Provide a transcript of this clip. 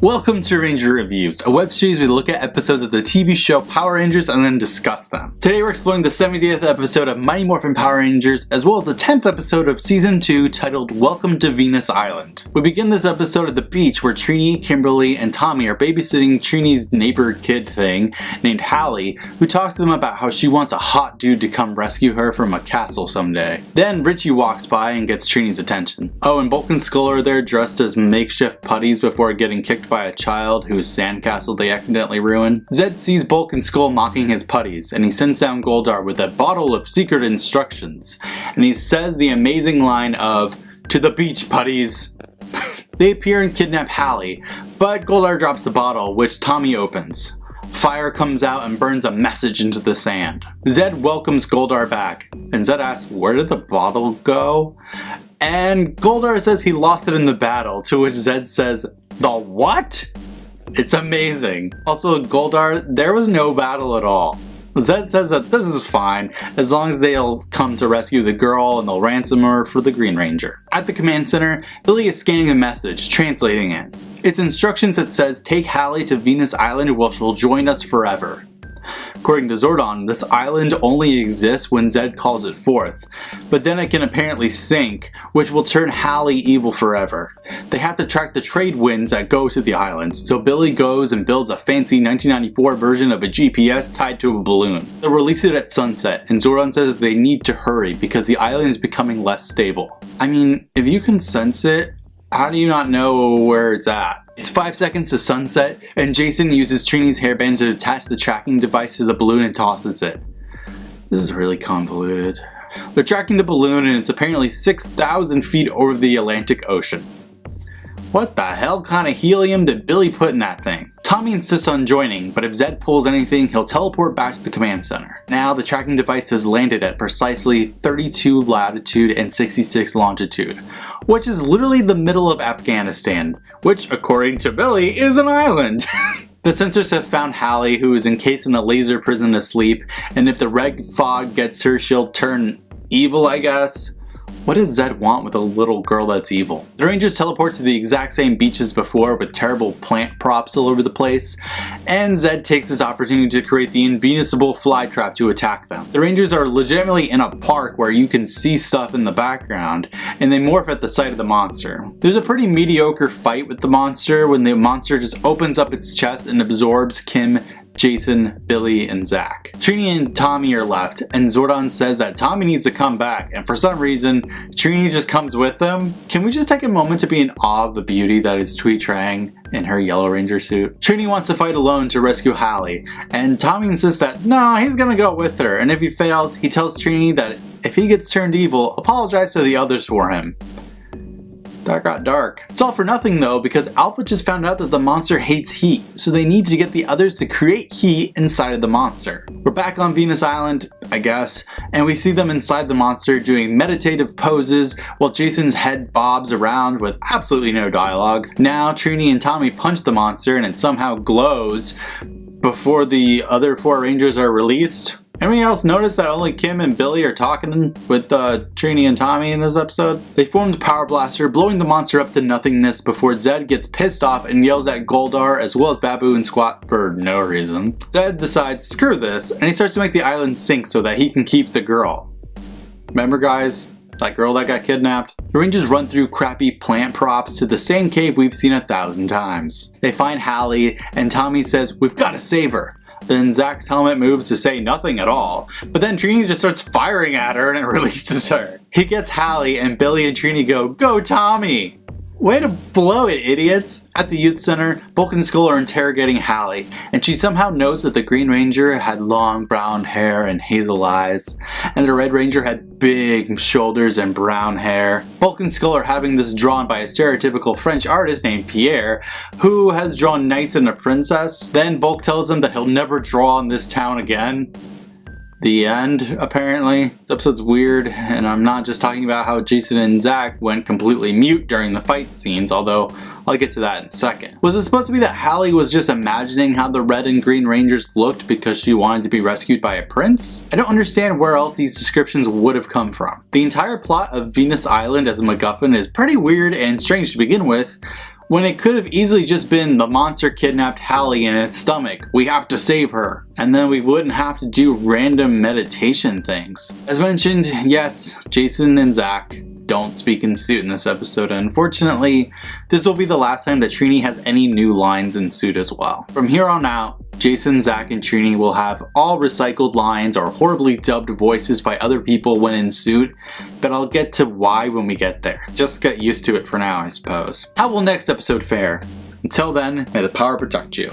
Welcome to Ranger Reviews, a web series where we look at episodes of the TV show Power Rangers and then discuss them. Today we're exploring the 70th episode of Mighty Morphin Power Rangers, as well as the 10th episode of Season 2 titled Welcome to Venus Island. We begin this episode at the beach where Trini, Kimberly, and Tommy are babysitting Trini's neighbor kid thing named Hallie, who talks to them about how she wants a hot dude to come rescue her from a castle someday. Then Richie walks by and gets Trini's attention. Oh, and Bulk and Skull are there dressed as makeshift putties before getting kicked by a child whose sandcastle they accidentally ruin. Zedd sees Bulk and Skull mocking his putties, and he sends down Goldar with a bottle of secret instructions. And he says the amazing line of, "To the beach, putties!" They appear and kidnap Hallie, but Goldar drops the bottle, which Tommy opens. Fire comes out and burns a message into the sand. Zedd welcomes Goldar back, and Zedd asks, "Where did the bottle go?" And Goldar says he lost it in the battle, to which Zedd says, "The what?" It's amazing. Also, Goldar, there was no battle at all. Zedd says that this is fine, as long as they'll come to rescue the girl and they'll ransom her for the Green Ranger. At the command center, Billy is scanning the message, translating it. It's instructions that says, "Take Hallie to Venus Island where she'll join us forever." According to Zordon, this island only exists when Zedd calls it forth, but then it can apparently sink, which will turn Hallie evil forever. They have to track the trade winds that go to the island, so Billy goes and builds a fancy 1994 version of a GPS tied to a balloon. They'll release it at sunset, and Zordon says they need to hurry because the island is becoming less stable. I mean, if you can sense it, how do you not know where it's at? It's 5 seconds to sunset, and Jason uses Trini's hairband to attach the tracking device to the balloon and tosses it. This is really convoluted. They're tracking the balloon and it's apparently 6,000 feet over the Atlantic Ocean. What the hell kind of helium did Billy put in that thing? Tommy insists on joining, but if Zedd pulls anything, he'll teleport back to the command center. Now the tracking device has landed at precisely 32 latitude and 66 longitude, which is literally the middle of Afghanistan, which, according to Billy, is an island. The sensors have found Hallie, who is encased in a laser prison asleep, and if the red fog gets her, she'll turn evil, I guess. What does Zedd want with a little girl that's evil? The Rangers teleport to the exact same beach as before with terrible plant props all over the place, and Zedd takes this opportunity to create the invincible flytrap to attack them. The Rangers are legitimately in a park where you can see stuff in the background, and they morph at the sight of the monster. There's a pretty mediocre fight with the monster when the monster just opens up its chest and absorbs Kim, Jason, Billy, and Zach. Trini and Tommy are left, and Zordon says that Tommy needs to come back, and for some reason, Trini just comes with them. Can we just take a moment to be in awe of the beauty that is Thuy Trang in her Yellow Ranger suit? Trini wants to fight alone to rescue Hallie, and Tommy insists that, no, he's gonna go with her, and if he fails, he tells Trini that if he gets turned evil, apologize to the others for him. That got dark. It's all for nothing though, because Alpha just found out that the monster hates heat, so they need to get the others to create heat inside of the monster. We're back on Venus Island, I guess, and we see them inside the monster doing meditative poses while Jason's head bobs around with absolutely no dialogue. Now Trini and Tommy punch the monster and it somehow glows before the other 4 Rangers are released. Anyone else notice that only Kim and Billy are talking with Trini and Tommy in this episode? They form the Power Blaster, blowing the monster up to nothingness before Zedd gets pissed off and yells at Goldar as well as Babu and Squat for no reason. Zedd decides, screw this, and he starts to make the island sink so that he can keep the girl. Remember guys? That girl that got kidnapped? The Rangers run through crappy plant props to the same cave we've seen 1,000 times. They find Hallie, and Tommy says, "We've got to save her." Then Zach's helmet moves to say nothing at all, but then Trini just starts firing at her and it releases her. He gets Hallie and Billy and Trini go Tommy! Way to blow it, idiots! At the youth center, Bulk and Skull are interrogating Hallie, and she somehow knows that the Green Ranger had long brown hair and hazel eyes, and the Red Ranger had big shoulders and brown hair. Bulk and Skull are having this drawn by a stereotypical French artist named Pierre, who has drawn knights and a princess. Then Bulk tells them that he'll never draw in this town again. The end, apparently. This episode's weird, and I'm not just talking about how Jason and Zach went completely mute during the fight scenes, although I'll get to that in a second. Was it supposed to be that Hallie was just imagining how the Red and Green Rangers looked because she wanted to be rescued by a prince? I don't understand where else these descriptions would have come from. The entire plot of Venus Island as a MacGuffin is pretty weird and strange to begin with, when it could have easily just been the monster kidnapped Hallie in its stomach. We have to save her. And then we wouldn't have to do random meditation things. As mentioned, yes, Jason and Zach don't speak in suit in this episode, and unfortunately, this will be the last time that Trini has any new lines in suit as well. From here on out, Jason, Zach, and Trini will have all recycled lines or horribly dubbed voices by other people when in suit, but I'll get to why when we get there. Just get used to it for now, I suppose. How will next episode fare? Until then, may the power protect you.